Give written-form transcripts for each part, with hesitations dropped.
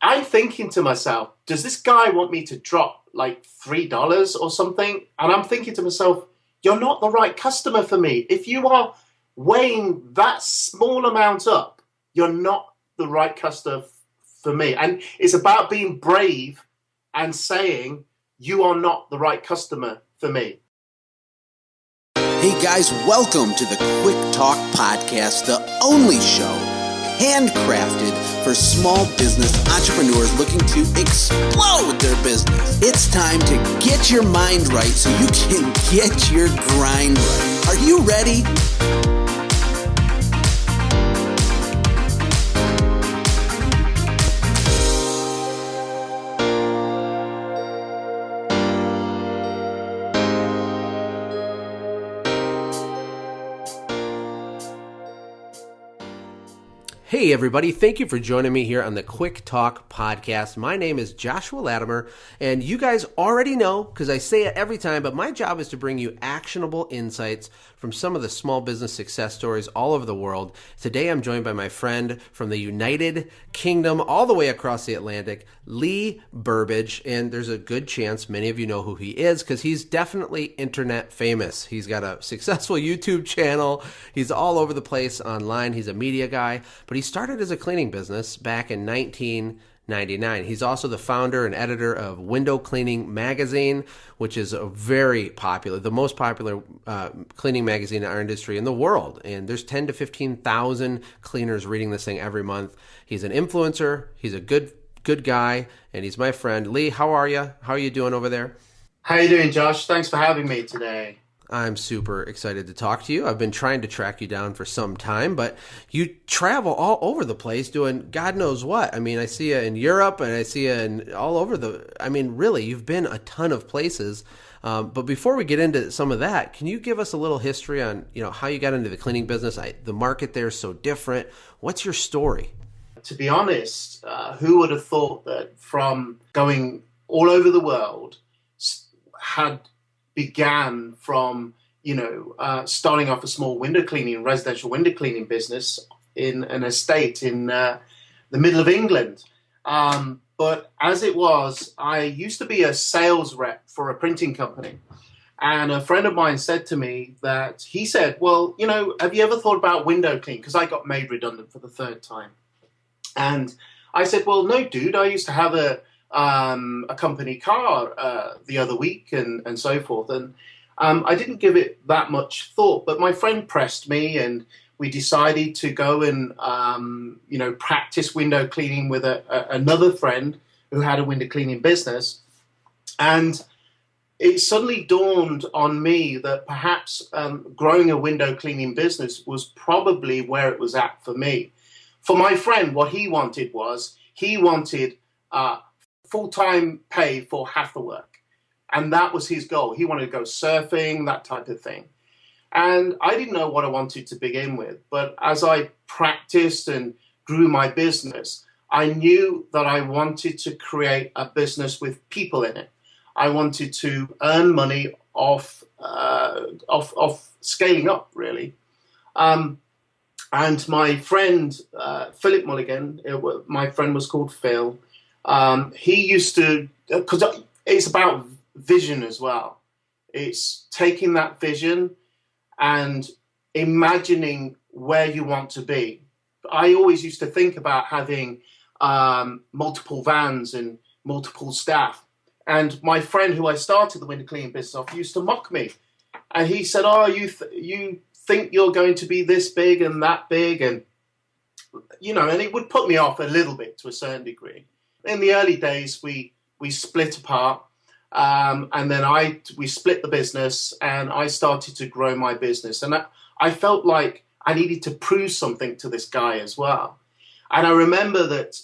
I'm thinking to myself, does this guy want me to drop like $3 or something? And I'm thinking to myself, you're not the right customer for me. If you are weighing that small amount up, you're not the right customer for me. And it's about being brave and saying, you are not the right customer for me. Hey guys, welcome to the Quick Talk Podcast, the only show handcrafted for small business entrepreneurs looking to explode their business. It's time to get your mind right so you can get your grind right. Are you ready? Hey everybody, thank you for joining me here on the Quick Talk Podcast. My name is Joshua Latimer, and you guys already know, because I say it every time, but my job is to bring you actionable insights from some of the small business success stories all over the world. Today I'm joined by my friend from the United Kingdom, all the way across the Atlantic, Lee Burbidge, and there's a good chance many of you know who he is, because he's definitely internet famous. He's got a successful YouTube channel, he's all over the place online, he's a media guy, but he started as a cleaning business back in 1999. He's also the founder and editor of Window Cleaning Magazine, which is a very popular, the most popular cleaning magazine in our industry in the world. And there's 10 to 15,000 cleaners reading this thing every month. He's an influencer. He's a good guy, and he's my friend. Lee, how are you? How are you doing over there? How you doing, Josh? Thanks for having me today. I'm super excited to talk to you. I've been trying to track you down for some time, but you travel all over the place doing God knows what. I mean, I see you in Europe and I see you all over really, you've been a ton of places. But before we get into some of that, can you give us a little history on, how you got into the cleaning business? The market there is so different. What's your story? To be honest, who would have thought that from going all over the world had began from, starting off a small residential window cleaning business in an estate in the middle of England. But as it was, I used to be a sales rep for a printing company. And a friend of mine said to me that he said, well, have you ever thought about window cleaning? Because I got made redundant for the third time. And I said, well, no, dude, I used to have a company car the other week and so forth. And I didn't give it that much thought, but my friend pressed me and we decided to go and, practice window cleaning with another friend who had a window cleaning business. And it suddenly dawned on me that perhaps growing a window cleaning business was probably where it was at for me. For my friend, what he wanted full-time pay for half the work. And that was his goal. He wanted to go surfing, that type of thing. And I didn't know what I wanted to begin with. But as I practiced and grew my business, I knew that I wanted to create a business with people in it. I wanted to earn money off scaling up, really. And my friend, Philip Mulligan, my friend was called Phil, he used to, because it's about vision as well. It's taking that vision and imagining where you want to be. I always used to think about having multiple vans and multiple staff. And my friend who I started the window cleaning business off used to mock me. And he said, oh, you think you're going to be this big and that big? And, and it would put me off a little bit to a certain degree. In the early days, we split apart, and then we split the business, and I started to grow my business. And I felt like I needed to prove something to this guy as well. And I remember that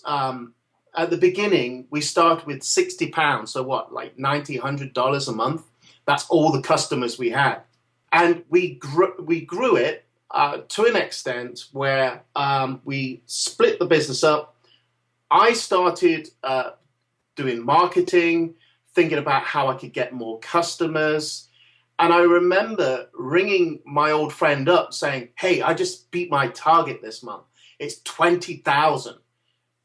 at the beginning, we started with £60. So what, like $90, $100 a month? That's all the customers we had. And we grew it to an extent where we split the business up. I started doing marketing, thinking about how I could get more customers. And I remember ringing my old friend up saying, hey, I just beat my target this month. It's 20,000.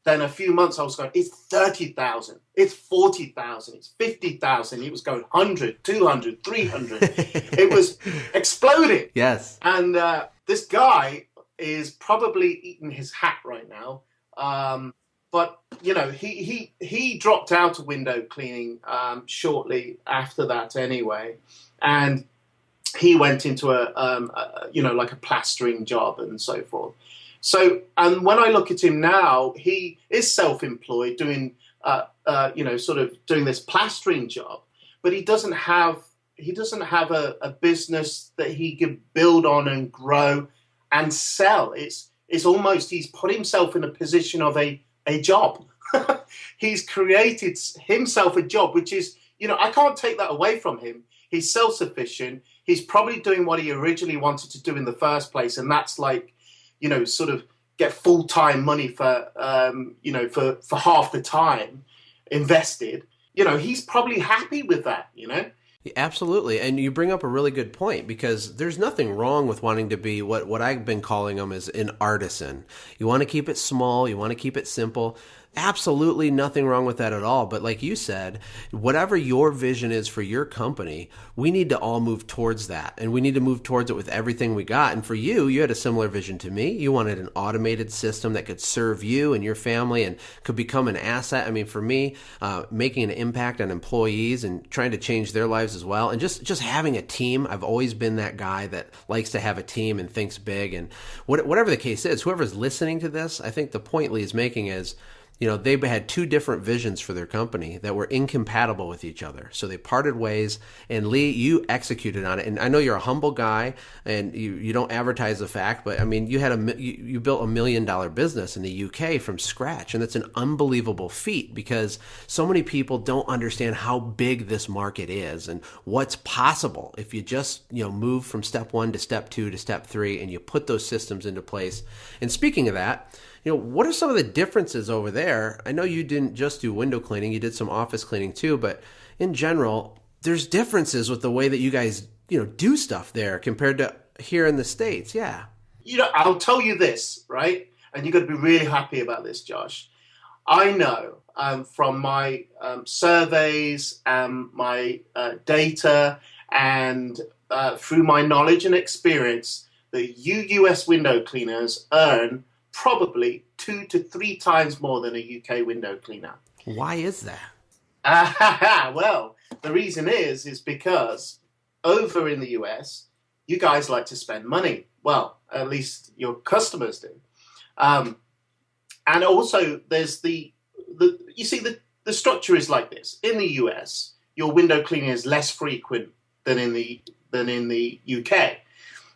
then a few months I was going, it's 30,000, it's 40,000, it's 50,000. It was going 100, 200, 300. It was exploding. Yes. And this guy is probably eating his hat right now. But, you know, he dropped out of window cleaning shortly after that anyway. And he went into like a plastering job and so forth. So, and when I look at him now, he is self-employed, doing, sort of doing this plastering job, but he doesn't have a business that he can build on and grow and sell. It's almost, he's put himself in a position of a job. He's created himself a job, which is, you know, I can't take that away from him. He's self-sufficient. He's probably doing what he originally wanted to do in the first place, and that's like, you know, sort of get full-time money for half the time invested. You know, he's probably happy with that, you know? Absolutely. And you bring up a really good point, because there's nothing wrong with wanting to be what I've been calling them is an artisan. You want to keep it small. You want to keep it simple. Absolutely nothing wrong with that at all. But like you said, whatever your vision is for your company, we need to all move towards that. And we need to move towards it with everything we got. And for you, you had a similar vision to me. You wanted an automated system that could serve you and your family and could become an asset. I mean, for me, making an impact on employees and trying to change their lives as well. And just having a team. I've always been that guy that likes to have a team and thinks big. And whatever the case is, whoever's listening to this, I think the point Lee is making is, you know, they had two different visions for their company that were incompatible with each other. So they parted ways, and Lee, you executed on it. And I know you're a humble guy and you don't advertise the fact, but I mean, you built $1 million business in the UK from scratch. And it's an unbelievable feat, because so many people don't understand how big this market is and what's possible if you just, you know, move from step 1 to step 2 to step 3 and you put those systems into place. And speaking of that, you know, what are some of the differences over there? I know you didn't just do window cleaning, you did some office cleaning too, but in general, there's differences with the way that you guys, you know, do stuff there compared to here in the States. Yeah. You know, I'll tell you this, right? And you're going to be really happy about this, Josh. I know from my surveys and my data and through my knowledge and experience that you US window cleaners earn probably 2 to 3 times more than a UK window cleaner. Why is that? Well, the reason is because over in the US, you guys like to spend money. Well, at least your customers do. And also there's the structure is like this. In the US, your window cleaning is less frequent than in the UK.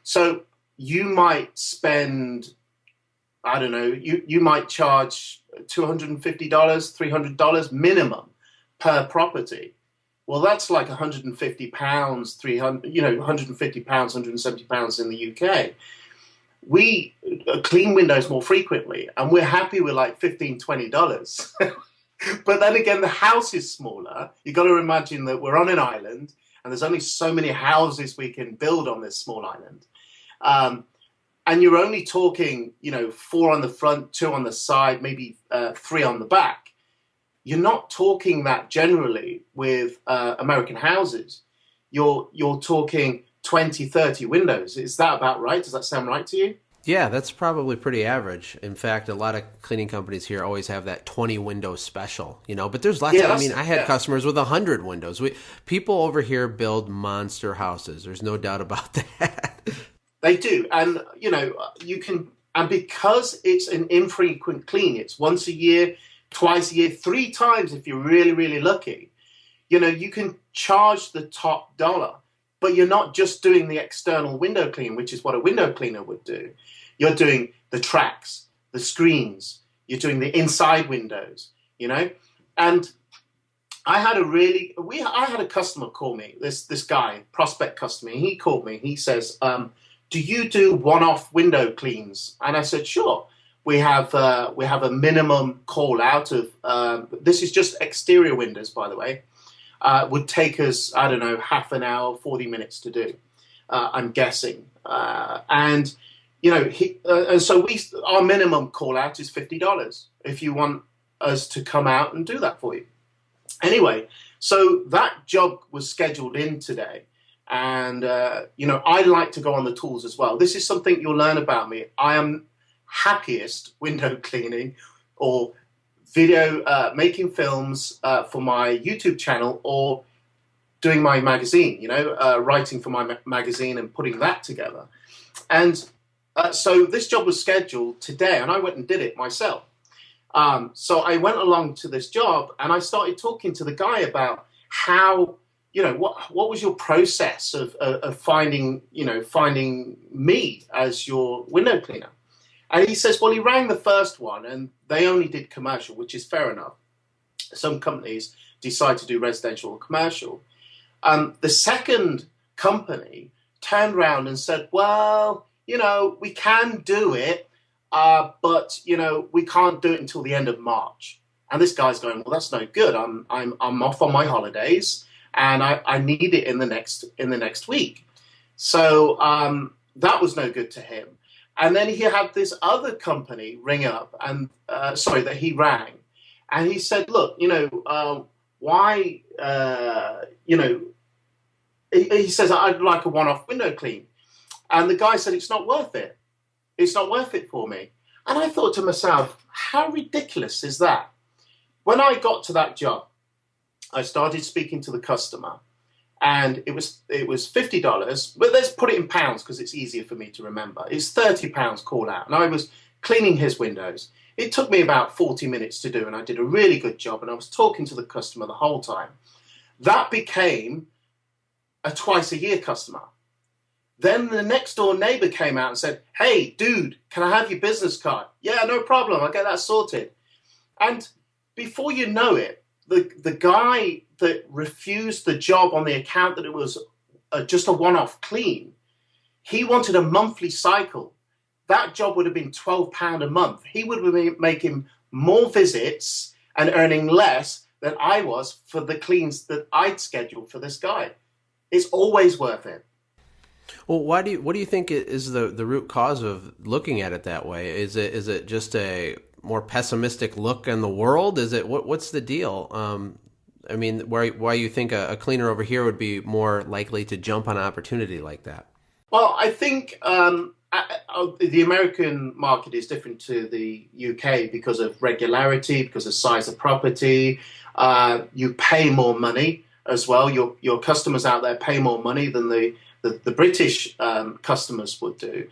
So you might spend, I don't know, you might charge $250, $300 minimum per property. Well, that's like £150, 300, you know, £150, £170 in the UK. We clean windows more frequently, and we're happy with like $15, $20. But then again, the house is smaller. You've got to imagine that we're on an island, and there's only so many houses we can build on this small island. And you're only talking, you know, 4 on the front, 2 on the side, maybe 3 on the back. You're not talking that generally with American houses. You're talking 20, 30 windows. Is that about right? Does that sound right to you? Yeah, that's probably pretty average. In fact, a lot of cleaning companies here always have that 20 window special, you know, but there's lots of, I mean, I had customers with 100 windows. People over here build monster houses. There's no doubt about that. They do. And, you know, you can, and because it's an infrequent clean, it's once a year, twice a year, 3 times if you're really, really lucky, you know, you can charge the top dollar, but you're not just doing the external window clean, which is what a window cleaner would do. You're doing the tracks, the screens, you're doing the inside windows, you know, and I had a customer call me, this guy, prospect customer, he called me, he says, do you do one-off window cleans? And I said, sure. We have a minimum call out of, this is just exterior windows, by the way, would take us, I don't know, half an hour, 40 minutes to do, I'm guessing. And and so our minimum call out is $50 if you want us to come out and do that for you. Anyway, so that job was scheduled in today. And, I like to go on the tools as well. This is something you'll learn about me. I am happiest window cleaning or video, making films for my YouTube channel, or doing my magazine, writing for my magazine and putting that together. And so this job was scheduled today, and I went and did it myself. So I went along to this job, and I started talking to the guy about how, what was your process of finding me as your window cleaner? And he says, well, he rang the first one, and they only did commercial, which is fair enough. Some companies decide to do residential or commercial. The second company turned around and said, well, we can do it, but we can't do it until the end of March. And this guy's going, well, that's no good. I'm off on my holidays, and I need it in the next week. So that was no good to him. And then he had this other company ring up, and that he rang, and he said, look, why, he says, I'd like a one-off window clean. And the guy said, it's not worth it. It's not worth it for me. And I thought to myself, how ridiculous is that? When I got to that job, I started speaking to the customer, and it was $50, but let's put it in pounds because it's easier for me to remember. It's £30 call out, and I was cleaning his windows. It took me about 40 minutes to do, and I did a really good job, and I was talking to the customer the whole time. That became a twice-a-year customer. Then the next door neighbor came out and said, hey, dude, can I have your business card? Yeah, no problem. I'll get that sorted. And before you know it, the guy that refused the job on the account that it was just a one-off clean, he wanted a monthly cycle. That job would have been £12 a month. He would have been making more visits and earning less than I was for the cleans that I'd scheduled for this guy. It's always worth it. Well, what do you think is the root cause of looking at it that way? Is it just a more pessimistic look in the world? Is it what's the deal? Why you think a cleaner over here would be more likely to jump on an opportunity like that? Well, I think the American market is different to the UK because of regularity, because of size of property. You pay more money as well. Your customers out there pay more money than the British customers would do.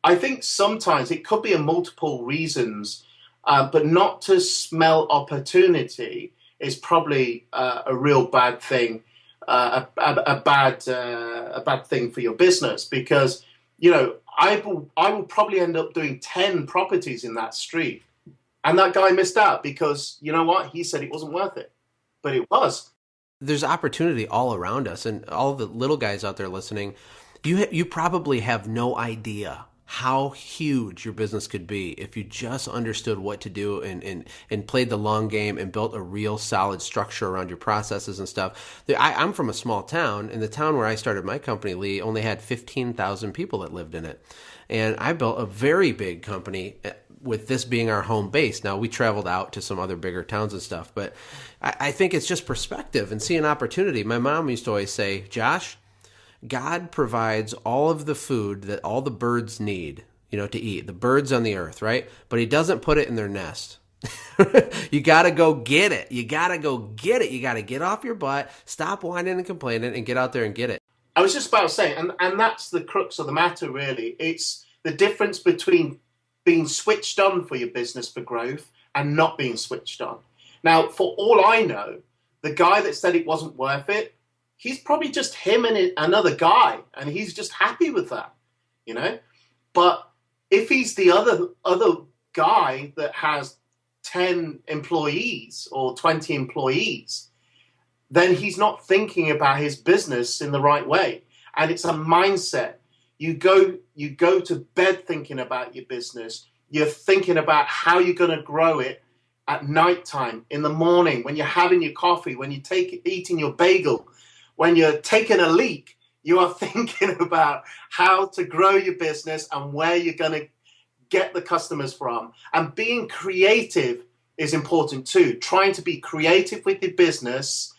I think sometimes it could be a multiple reasons, but not to smell opportunity is probably a real bad thing, a bad thing for your business, because I will probably end up doing 10 properties in that street, and that guy missed out because you know what, he said it wasn't worth it, but it was. There's opportunity all around us, and all the little guys out there listening, you probably have no idea how huge your business could be if you just understood what to do and played the long game and built a real solid structure around your processes and stuff. I'm from a small town, and the town where I started my company, Lee, only had 15,000 people that lived in it. And I built a very big company with this being our home base. Now, we traveled out to some other bigger towns and stuff, but I think it's just perspective and seeing opportunity. My mom used to always say, Josh, God provides all of the food that all the birds need, to eat, the birds on the earth, right? But he doesn't put it in their nest. You got to go get it. You got to go get it. You got to get off your butt, stop whining and complaining, and get out there and get it. I was just about to say, and that's the crux of the matter, really. It's the difference between being switched on for your business for growth and not being switched on. Now, for all I know, the guy that said it wasn't worth it, he's probably just him and another guy, and he's just happy with that, But if he's the other guy that has 10 employees or 20 employees, then he's not thinking about his business in the right way. And it's a mindset. You go to bed thinking about your business. You're thinking about how you're going to grow it at nighttime, in the morning, when you're having your coffee, when you're eating your bagel, when you're taking a leak. You are thinking about how to grow your business and where you're going to get the customers from. And being creative is important too. Trying to be creative with your business,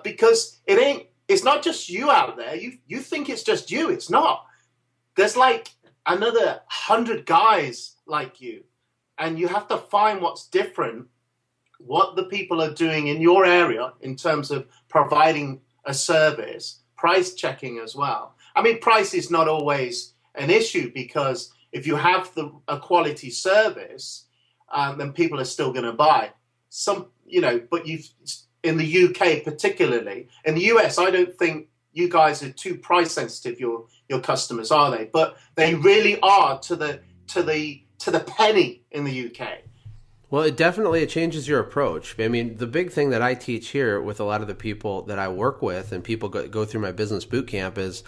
because it's not just you out there. You think it's just you. It's not. There's like another 100 guys like you, and you have to find what's different, what the people are doing in your area in terms of providing a service, price checking as well. I mean, price is not always an issue, because if you have a quality service, then people are still going to buy. But in the UK particularly, in the US, I don't think you guys are too price sensitive, your customers, are they? But they really are to the penny in the UK. Well, it changes your approach. I mean, the big thing that I teach here with a lot of the people that I work with and people go through my business boot camp is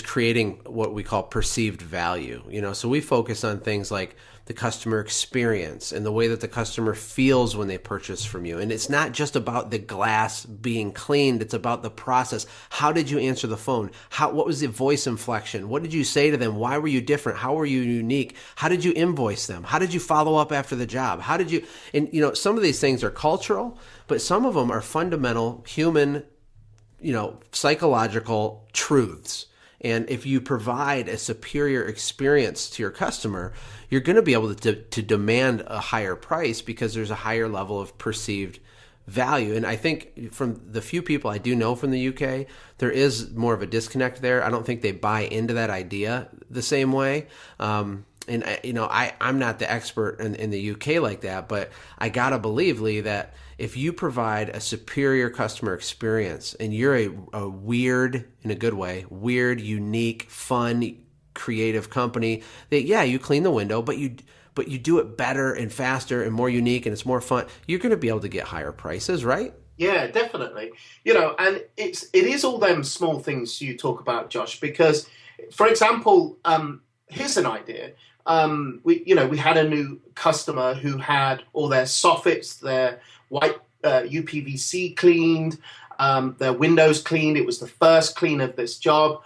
creating what we call perceived value. So we focus on things like the customer experience and the way that the customer feels when they purchase from you. And it's not just about the glass being cleaned. It's about the process. How did you answer the phone? What was the voice inflection? What did you say to them? Why were you different? How were you unique? How did you invoice them? How did you follow up after the job? Some of these things are cultural, but some of them are fundamental human, psychological truths. And if you provide a superior experience to your customer, you're going to be able to demand a higher price because there's a higher level of perceived value. And I think from the few people I do know from the UK, there is more of a disconnect there. I don't think they buy into that idea the same way. I'm not the expert in the UK like that, but I got to believe, Lee, that if you provide a superior customer experience and you're a weird, in a good way, weird, unique, fun, creative company, that, you clean the window, but you do it better and faster and more unique and it's more fun, you're going to be able to get higher prices, right? Yeah, definitely. And it is all them small things you talk about, Josh, because, for example, here's an idea. We had a new customer who had all their soffits, their white UPVC cleaned, their windows cleaned. It was the first clean of this job.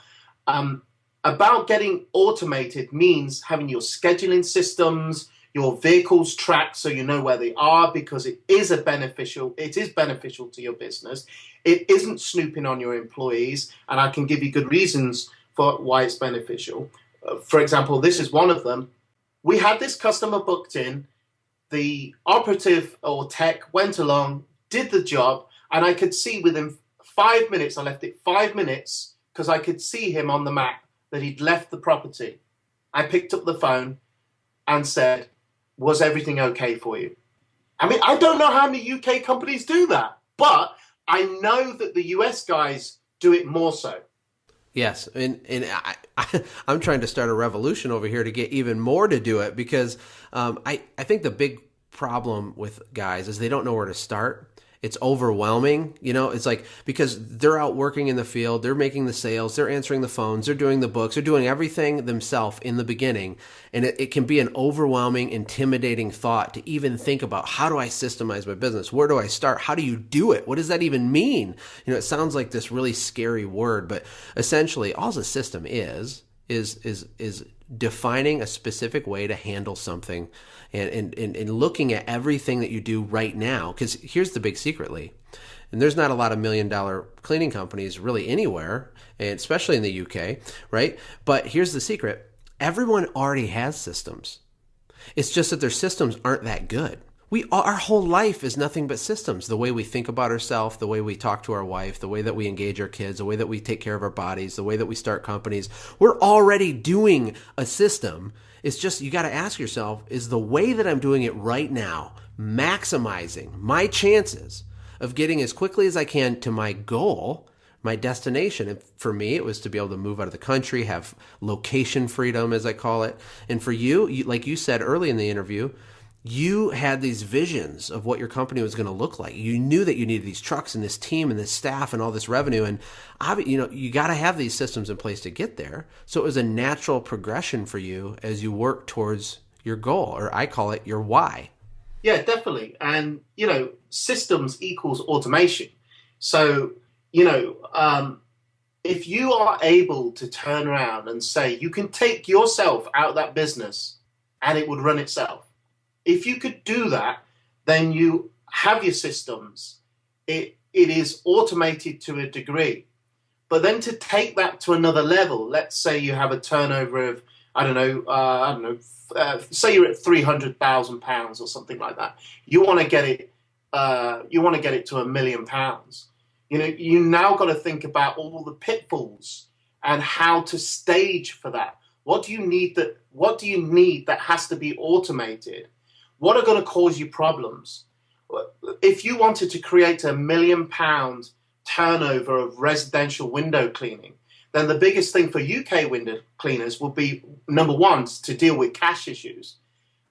About getting automated means having your scheduling systems, your vehicles tracked so you know where they are, because it is beneficial to your business. It isn't snooping on your employees, and I can give you good reasons for why it's beneficial. For example, this is one of them. We had this customer booked in. The operative or tech went along, did the job, and I could see within 5 minutes, I left it 5 minutes because I could see him on the map that he'd left the property. I picked up the phone and said, "Was everything okay for you?" I mean, I don't know how many UK companies do that, but I know that the US guys do it more so. Yes, and I'm trying to start a revolution over here to get even more to do it, because I think the big problem with guys is they don't know where to start. It's overwhelming. It's like, because they're out working in the field, they're making the sales, they're answering the phones, they're doing the books, they're doing everything themselves in the beginning. And it can be an overwhelming, intimidating thought to even think about, how do I systemize my business? Where do I start? How do you do it? What does that even mean? It sounds like this really scary word, but essentially all the system is defining a specific way to handle something and looking at everything that you do right now. Because here's the big secret, Lee. And there's not a lot of $1 million cleaning companies really anywhere, and especially in the UK, right? But here's the secret. Everyone already has systems. It's just that their systems aren't that good. Our whole life is nothing but systems. The way we think about ourselves, the way we talk to our wife, the way that we engage our kids, the way that we take care of our bodies, the way that we start companies. We're already doing a system. It's just, you got to ask yourself, is the way that I'm doing it right now maximizing my chances of getting as quickly as I can to my goal, my destination? And for me, it was to be able to move out of the country, have location freedom, as I call it. And for you, like you said early in the interview, you had these visions of what your company was going to look like. You knew that you needed these trucks and this team and this staff and all this revenue. And you got to have these systems in place to get there. So it was a natural progression for you as you work towards your goal, or I call it your why. Yeah, definitely. And, systems equals automation. So, if you are able to turn around and say you can take yourself out of that business and it would run itself, if you could do that, then you have your systems. It is automated to a degree. But then to take that to another level, let's say you have a turnover of, say you're at £300,000 or something like that. You want to get it to £1 million. You now got to think about all the pitfalls and how to stage for that. What do you need that has to be automated? What are going to cause you problems? If you wanted to create £1 million turnover of residential window cleaning, then the biggest thing for UK window cleaners would be, number one, to deal with cash issues.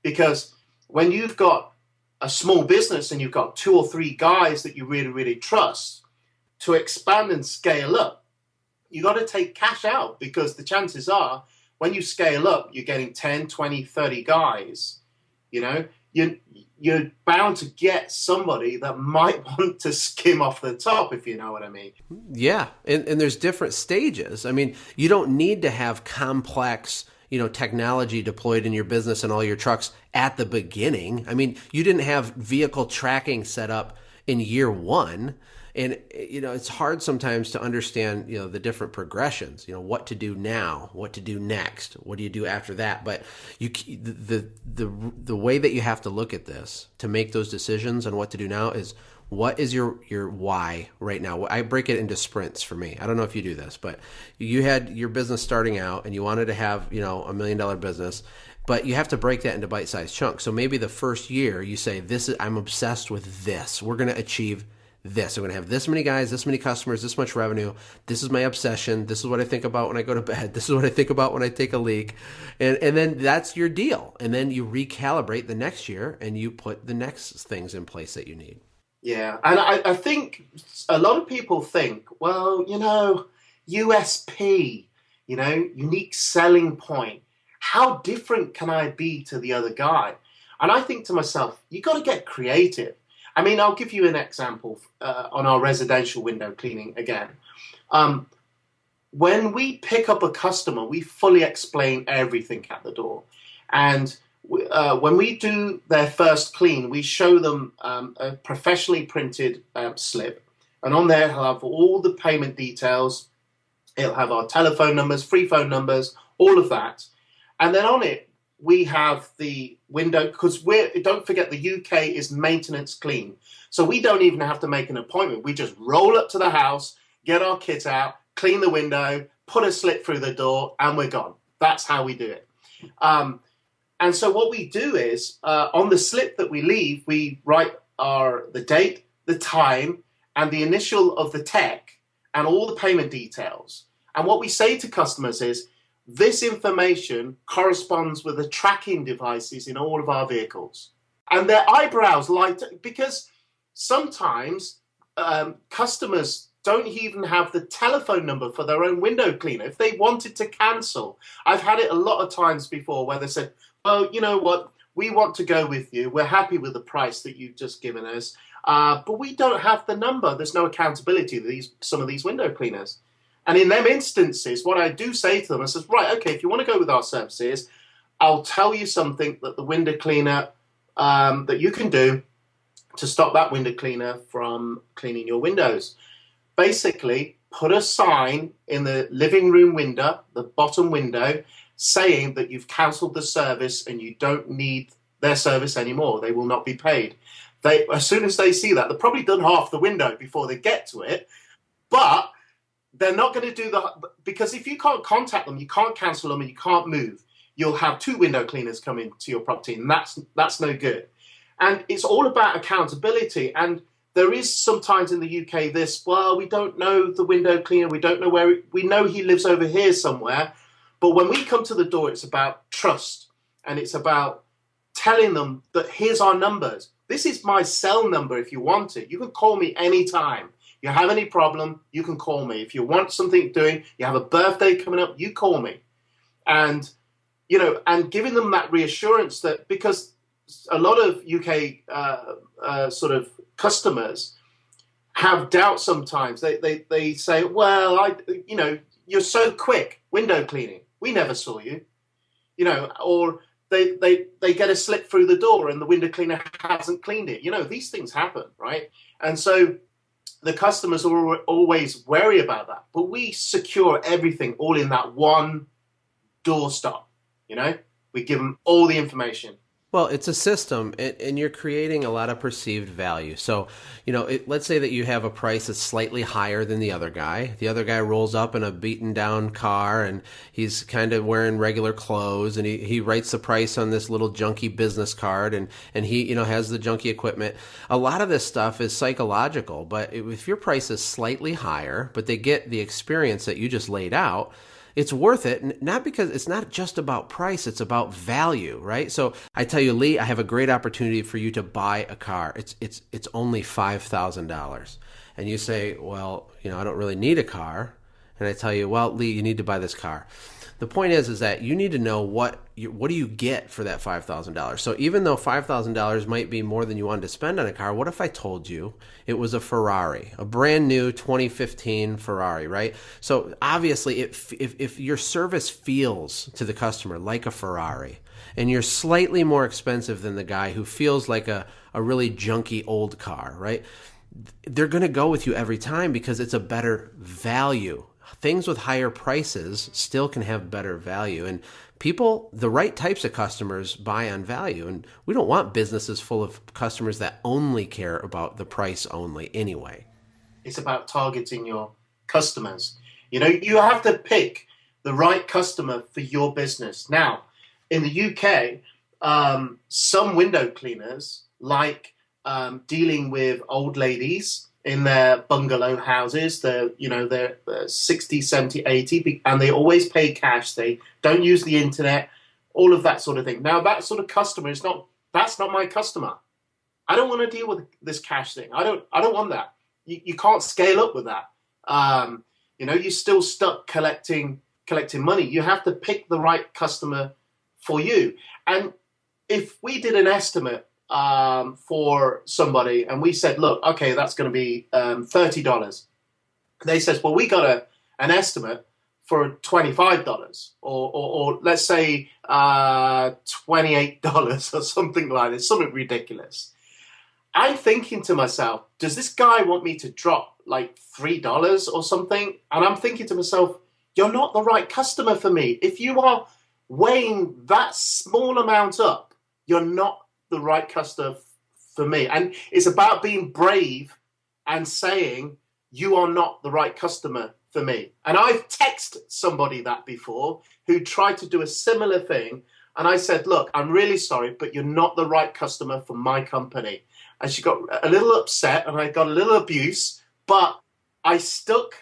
Because when you've got a small business and you've got 2 or 3 guys that you really, really trust, to expand and scale up, you got to take cash out, because the chances are when you scale up, you're getting 10, 20, 30 guys, you're bound to get somebody that might want to skim off the top, if you know what I mean. Yeah, and there's different stages. I mean, you don't need to have complex, technology deployed in your business and all your trucks at the beginning. I mean, you didn't have vehicle tracking set up in year 1. And, it's hard sometimes to understand, the different progressions, what to do now, what to do next, what do you do after that. But the way that you have to look at this to make those decisions on what to do now is, what is your why right now? I break it into sprints for me. I don't know if you do this, but you had your business starting out and you wanted to have, $1 million business, but you have to break that into bite-sized chunks. So maybe the first year you say, I'm obsessed with this. We're going to achieve this. I'm going to have this many guys, this many customers, this much revenue. This is my obsession. This is what I think about when I go to bed. This is what I think about when I take a leak. And then that's your deal. And then you recalibrate the next year and you put the next things in place that you need. Yeah. And I think a lot of people think, well, USP, unique selling point. How different can I be to the other guy? And I think to myself, you got to get creative. I mean, I'll give you an example on our residential window cleaning again. When we pick up a customer, we fully explain everything at the door. And when we do their first clean, we show them a professionally printed slip. And on there, it'll have all the payment details. It'll have our telephone numbers, free phone numbers, all of that. And then on it, we have the window, because don't forget, the UK is maintenance clean. So we don't even have to make an appointment. We just roll up to the house, get our kit out, clean the window, put a slip through the door, and we're gone. That's how we do it. And so what we do is, on the slip that we leave, we write the date, the time, and the initial of the tech, and all the payment details. And what we say to customers is, this information corresponds with the tracking devices in all of our vehicles. And their eyebrows light up, because sometimes customers don't even have the telephone number for their own window cleaner. If they wanted to cancel, I've had it a lot of times before where they said, well, you know what, we want to go with you. We're happy with the price that you've just given us, but we don't have the number. There's no accountability to some of these window cleaners. And in them instances, what I do say to them, I says, right, okay, if you want to go with our services, I'll tell you something that the window cleaner, that you can do to stop that window cleaner from cleaning your windows. Basically, put a sign in the living room window, the bottom window, saying that you've cancelled the service and you don't need their service anymore. They will not be paid. As soon as they see that, they've probably done half the window before they get to it, but they're not going to do because if you can't contact them, you can't cancel them, and you can't move, you'll have 2 window cleaners come into your property, and that's no good. And it's all about accountability. And there is sometimes in the UK well, we don't know the window cleaner, we don't know we know he lives over here somewhere. But when we come to the door, it's about trust, and it's about telling them that here's our numbers. This is my cell number if you want it. You can call me anytime. You have any problem, you can call me. If you want something doing, you have a birthday coming up, you call me. And, and giving them that reassurance that, because a lot of UK sort of customers have doubt sometimes. They say, well, you're so quick, window cleaning. We never saw you, or they get a slip through the door and the window cleaner hasn't cleaned it. These things happen, right? And so the customers are always wary about that. But we secure everything all in that one doorstop, We give them all the information. Well, it's a system, and you're creating a lot of perceived value. So, let's say that you have a price that's slightly higher than the other guy. The other guy rolls up in a beaten down car, and he's kind of wearing regular clothes, and he writes the price on this little junky business card, and he, has the junky equipment. A lot of this stuff is psychological, but if your price is slightly higher, but they get the experience that you just laid out, it's worth it, not because it's not just about price, it's about value, right? So I tell you, Lee, I have a great opportunity for you to buy a car. It's only $5,000. And you say, well, I don't really need a car. And I tell you, well, Lee, you need to buy this car. The point is that you need to know what do you get for that $5,000. So even though $5,000 might be more than you wanted to spend on a car, what if I told you it was a Ferrari, a brand new 2015 Ferrari, right? So obviously, if your service feels to the customer like a Ferrari, and you're slightly more expensive than the guy who feels like a really junky old car, right? They're going to go with you every time because it's a better value. Things with higher prices still can have better value. And people, the right types of customers, buy on value. And we don't want businesses full of customers that only care about the price only anyway. It's about targeting your customers. You have to pick the right customer for your business. Now, in the UK, some window cleaners like dealing with old ladies in their bungalow houses. They're 60, 70, 80, and they always pay cash. They don't use the internet, all of that sort of thing. Now, that sort of customer that's not my customer. I don't want to deal with this cash thing. I don't want that. You can't scale up with that. You're still stuck collecting money. You have to pick the right customer for you. And if we did an estimate for somebody, and we said, look, okay, that's going to be $30. They says, well, we got an estimate for $25, or let's say $28 or something like this, something ridiculous. I'm thinking to myself, does this guy want me to drop like $3 or something? And I'm thinking to myself, you're not the right customer for me. If you are weighing that small amount up, you're not the right customer for me. And it's about being brave and saying you are not the right customer for me. And I've texted somebody that before who tried to do a similar thing, and I said, look, I'm really sorry, but you're not the right customer for my company. And she got a little upset, and I got a little abuse, but I stuck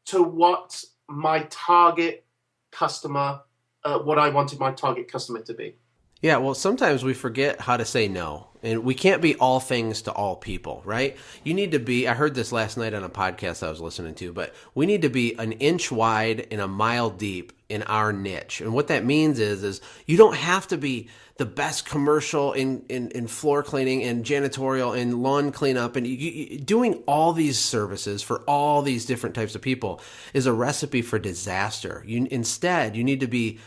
to what my target customer, what I wanted my target customer to be. Yeah, well, sometimes we forget how to say no, and we can't be all things to all people, right? You need to be, I heard this last night on a podcast I was listening to, but we need to be an inch wide and a mile deep in our niche. And what that means is you don't have to be the best commercial in floor cleaning and janitorial and lawn cleanup, and doing all these services for all these different types of people is a recipe for disaster. Instead, you need to be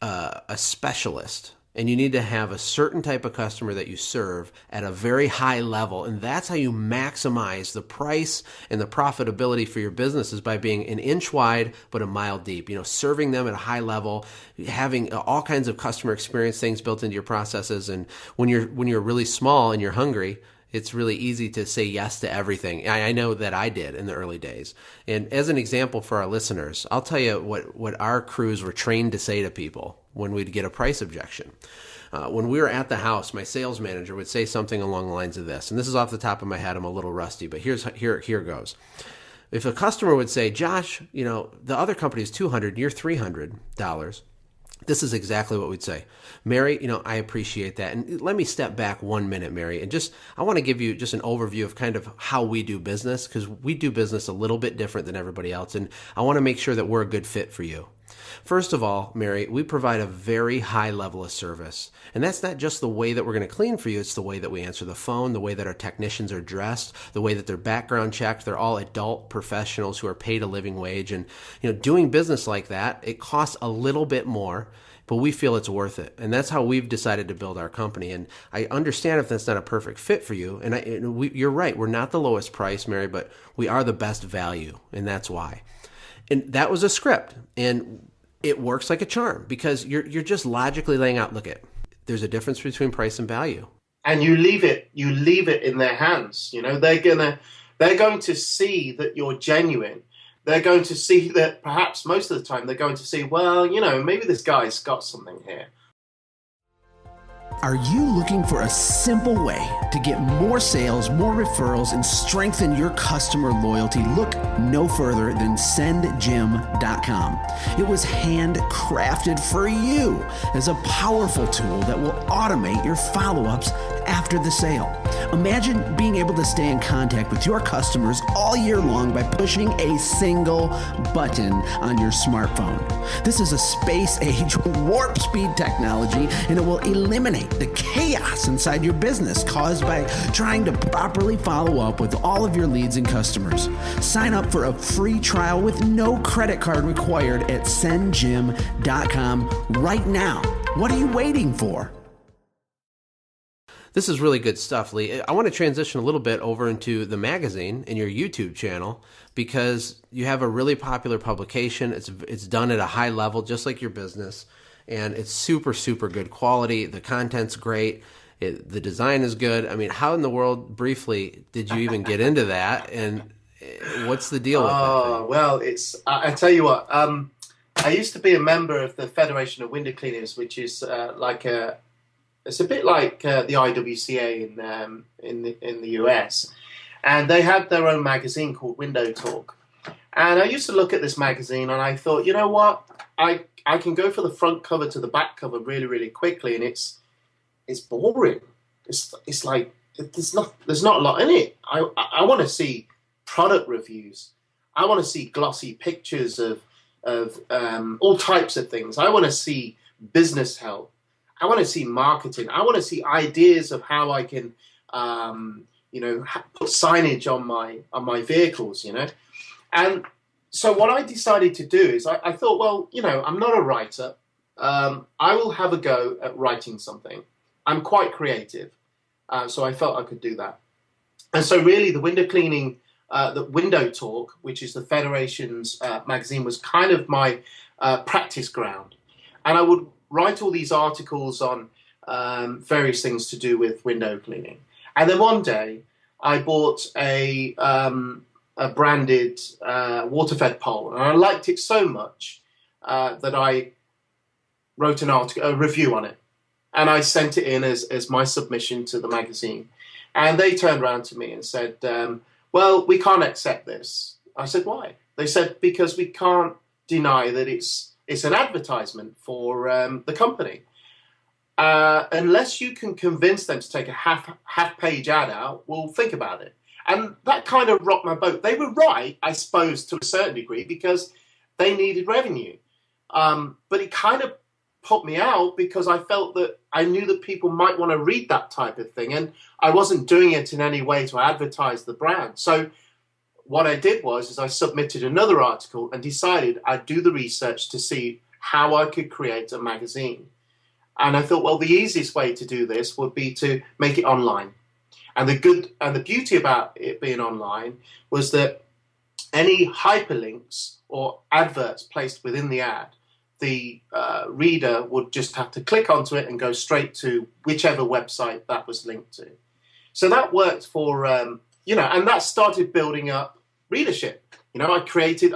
a specialist. And you need to have a certain type of customer that you serve at a very high level. And that's how you maximize the price and the profitability for your business, is by being an inch wide but a mile deep. Serving them at a high level, having all kinds of customer experience things built into your processes. And when you're really small and you're hungry, it's really easy to say yes to everything. I know that I did in the early days. And as an example for our listeners, I'll tell you what our crews were trained to say to people when we'd get a price objection. When we were at the house, my sales manager would say something along the lines of this. And this is off the top of my head. I'm a little rusty, but here goes. If a customer would say, Josh, the other company is $200 and you're $300, this is exactly what we'd say. Mary, I appreciate that. And let me step back 1 minute, Mary, and I want to give you just an overview of kind of how we do business, because we do business a little bit different than everybody else. And I want to make sure that we're a good fit for you. First of all, Mary, we provide a very high level of service. And that's not just the way that we're going to clean for you. It's the way that we answer the phone, the way that our technicians are dressed, the way that they're background checked. They're all adult professionals who are paid a living wage. And, doing business like that, it costs a little bit more, but we feel it's worth it. And that's how we've decided to build our company. And I understand if that's not a perfect fit for you. And you're right. We're not the lowest price, Mary, but we are the best value. And that's why. And that was a script. And it works like a charm because you're just logically laying out, there's a difference between price and value. And you leave it in their hands. They're going to see that you're genuine. They're going to see that perhaps most of the time they're going to see, well, maybe this guy's got something here. Are you looking for a simple way to get more sales, more referrals, and strengthen your customer loyalty? Look no further than sendjim.com. It was handcrafted for you as a powerful tool that will automate your follow-ups after the sale. Imagine being able to stay in contact with your customers all year long by pushing a single button on your smartphone. This is a space-age warp speed technology, and it will eliminate the chaos inside your business caused by trying to properly follow up with all of your leads and customers. Sign up for a free trial with no credit card required at sendjim.com right now. What are you waiting for? This is really good stuff, Lee. I want to transition a little bit over into the magazine and your YouTube channel because you have a really popular publication. It's done at a high level, just like your business, and it's super, super good quality. The content's great. The design is good. I mean, how in the world, briefly, did you even get into that? And what's the deal with that thing? Well, I tell you what, I used to be a member of the Federation of Window Cleaners, which is it's a bit like the IWCA in the US, and they had their own magazine called Window Talk. And I used to look at this magazine, and I thought, you know what, I can go from the front cover to the back cover really, really quickly, and it's boring. It's like there's not a lot in it. I want to see product reviews. I want to see glossy pictures of all types of things. I want to see business help. I want to see marketing. I want to see ideas of how I can, put signage on my vehicles, And so what I decided to do is I thought, well, I'm not a writer. I will have a go at writing something. I'm quite creative, so I felt I could do that. And so really the window cleaning, the Window Talk, which is the Federation's magazine, was kind of my practice ground. And I would write all these articles on various things to do with window cleaning. And then one day I bought a branded water-fed pole, and I liked it so much that I wrote a review on it. And I sent it in as my submission to the magazine. And they turned around to me and said, well, we can't accept this. I said, why? They said, because we can't deny that it's an advertisement for the company. Unless you can convince them to take a half-page ad out, we'll think about it. And that kind of rocked my boat. They were right, I suppose, to a certain degree, because they needed revenue. But it kind of put me out because I felt that I knew that people might want to read that type of thing, and I wasn't doing it in any way to advertise the brand. So what I did was I submitted another article and decided I'd do the research to see how I could create a magazine. And I thought, well, the easiest way to do this would be to make it online. And the beauty about it being online was that any hyperlinks or adverts placed within the ad, the reader would just have to click onto it and go straight to whichever website that was linked to. So that worked for, and that started building up readership. I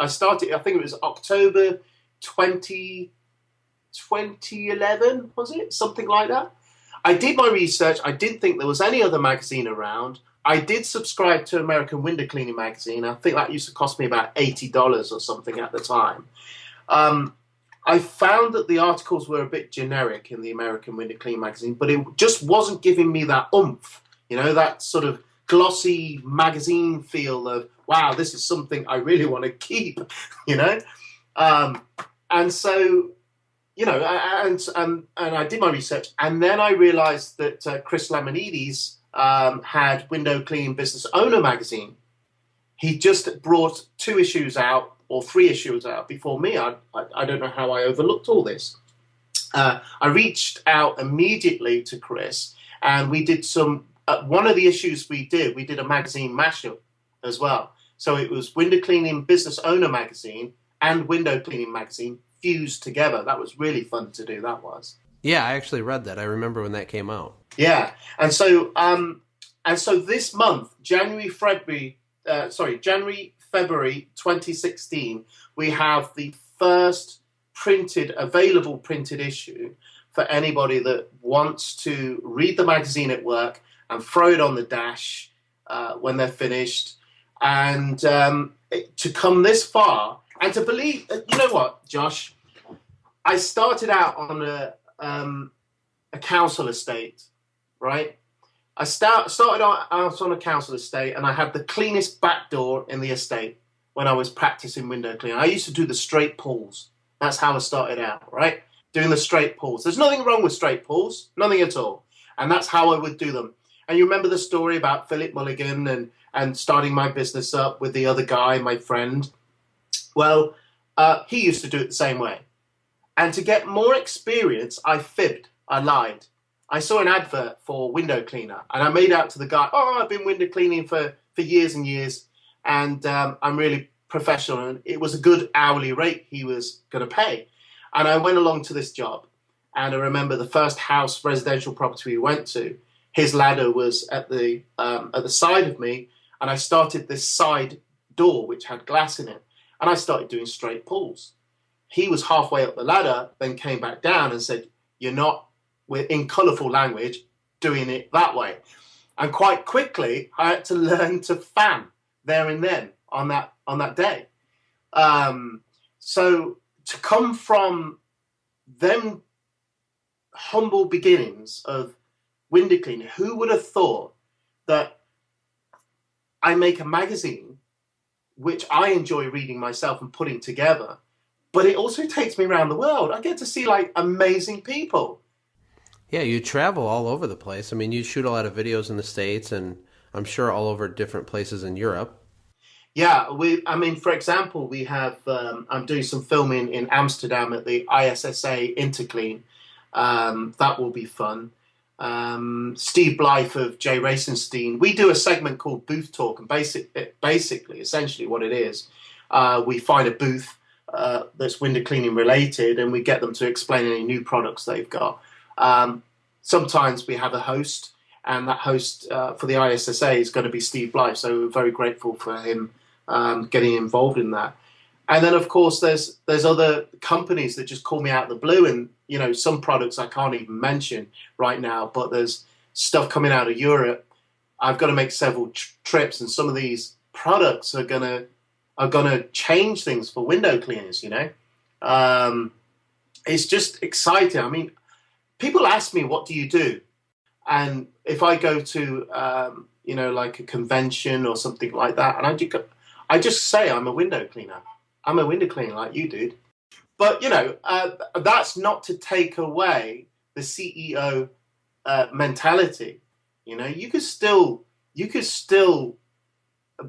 started, I think it was October 2011, was it? Something like that. I did my research. I didn't think there was any other magazine around. I did subscribe to American Window Cleaning magazine. I think that used to cost me about $80 or something at the time. I found that the articles were a bit generic in the American Window Cleaning magazine, but it just wasn't giving me that oomph, that sort of glossy magazine feel of, wow, this is something I really want to keep, And and so, and I did my research, and then I realized that Chris Lamanides had Window Cleaning Business Owner magazine. He just brought 2 issues out or 3 issues out before me. I don't know how I overlooked all this. I reached out immediately to Chris, and we did some. One of the issues we did a magazine mashup as well. So it was Window Cleaning Business Owner magazine and Window Cleaning magazine fused together. That was really fun to do. That was. Yeah, I actually read that. I remember when that came out. Yeah, and so this month, January, February 2016, we have the first available printed issue for anybody that wants to read the magazine at work and throw it on the dash when they're finished. And to come this far and to believe, you know what, Josh? I started out on a council estate, right? I started out on a council estate, and I had the cleanest back door in the estate when I was practicing window cleaning. I used to do the straight pulls. That's how I started out, right? Doing the straight pulls. There's nothing wrong with straight pulls, nothing at all. And that's how I would do them. And you remember the story about Philip Mulligan and starting my business up with the other guy, my friend? Well, he used to do it the same way. And to get more experience, I fibbed. I lied. I saw an advert for window cleaner, and I made out to the guy, I've been window cleaning for years and years, and I'm really professional. And it was a good hourly rate he was going to pay. And I went along to this job, and I remember the first house residential property we went to, his ladder was at the side of me, and I started this side door which had glass in it, and I started doing straight pulls. He was halfway up the ladder, then came back down and said, "You're not," in colourful language, "doing it that way." And quite quickly, I had to learn to fan there and then on that day. So to come from them humble beginnings of window cleaning, who would have thought that I make a magazine which I enjoy reading myself and putting together, but it also takes me around the world. I get to see like amazing people. Yeah, you travel all over the place. I mean, you shoot a lot of videos in the States, and I'm sure all over different places in Europe. Yeah, for example, we have, I'm doing some filming in Amsterdam at the ISSA Interclean. That will be fun. Steve Blythe of J. Racenstein. We do a segment called Booth Talk, and basically, essentially what it is, we find a booth that's window cleaning related, and we get them to explain any new products they've got. Sometimes we have a host, and that host for the ISSA is going to be Steve Blythe, so we're very grateful for him getting involved in that. And then, of course, there's other companies that just call me out of the blue, and some products I can't even mention right now, but there's stuff coming out of Europe. I've got to make several trips, and some of these products are gonna change things for window cleaners. It's just exciting. I mean, people ask me, what do you do? And if I go to, like a convention or something like that, and I just say I'm a window cleaner. I'm a window cleaner like you, dude. But, that's not to take away the CEO mentality. You could still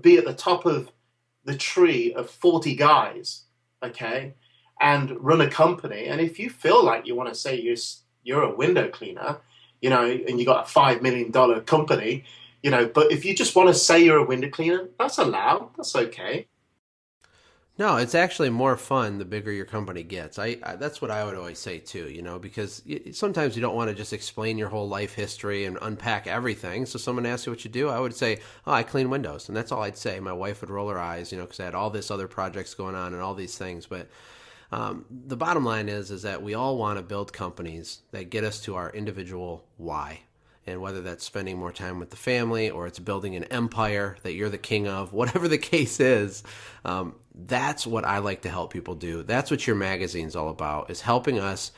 be at the top of the tree of 40 guys, okay, and run a company. And if you feel like you want to say you're a window cleaner, and you got a $5 million company, but if you just want to say you're a window cleaner, that's allowed. That's okay. No, it's actually more fun the bigger your company gets. I that's what I would always say too, because sometimes you don't want to just explain your whole life history and unpack everything. So someone asks you what you do, I would say, I clean windows. And that's all I'd say. My wife would roll her eyes, because I had all this other projects going on and all these things. But the bottom line is that we all want to build companies that get us to our individual why. And whether that's spending more time with the family or it's building an empire that you're the king of, whatever the case is, that's what I like to help people do. That's what your magazine's all about, is helping us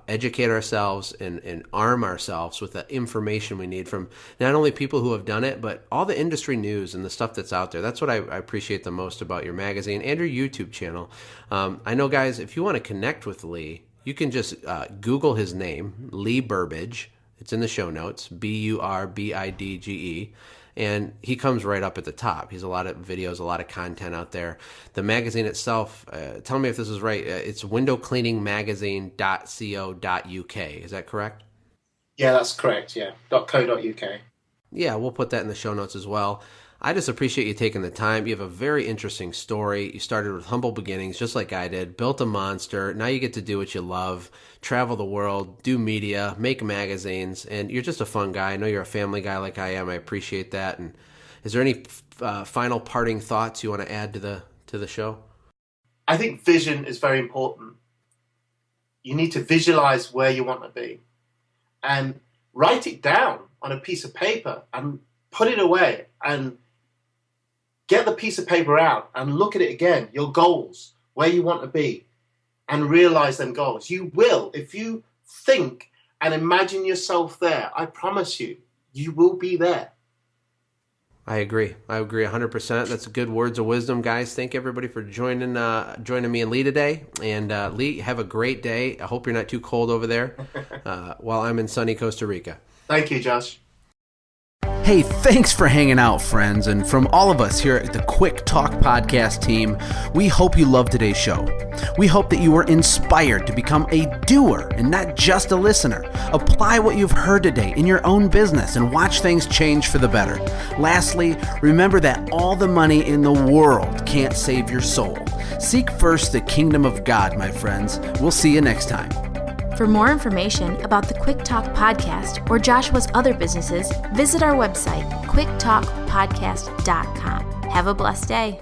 educate ourselves and arm ourselves with the information we need from not only people who have done it, but all the industry news and the stuff that's out there. That's what I appreciate the most about your magazine and your YouTube channel. I know, guys, if you want to connect with Lee, you can just Google his name, Lee Burbidge. It's in the show notes, Burbidge, and he comes right up at the top. He's a lot of videos, a lot of content out there. The magazine itself, tell me if this is right, it's windowcleaningmagazine.co.uk. Is that correct? Yeah, that's correct, yeah, .co.uk. Yeah, we'll put that in the show notes as well. I just appreciate you taking the time. You have a very interesting story. You started with humble beginnings, just like I did, built a monster. Now you get to do what you love, travel the world, do media, make magazines, and you're just a fun guy. I know you're a family guy like I am. I appreciate that. And is there any final parting thoughts you want to add to the show? I think vision is very important. You need to visualize where you want to be and write it down on a piece of paper and put it away and get the piece of paper out and look at it again, your goals, where you want to be, and realize them goals. You will, if you think and imagine yourself there, I promise you, you will be there. I agree 100%. That's good words of wisdom, guys. Thank everybody for joining me and Lee today. And Lee, have a great day. I hope you're not too cold over there while I'm in sunny Costa Rica. Thank you, Josh. Hey, thanks for hanging out, friends. And from all of us here at the Quick Talk Podcast team, we hope you loved today's show. We hope that you were inspired to become a doer and not just a listener. Apply what you've heard today in your own business and watch things change for the better. Lastly, remember that all the money in the world can't save your soul. Seek first the kingdom of God, my friends. We'll see you next time. For more information about the Quick Talk Podcast or Joshua's other businesses, visit our website, quicktalkpodcast.com. Have a blessed day.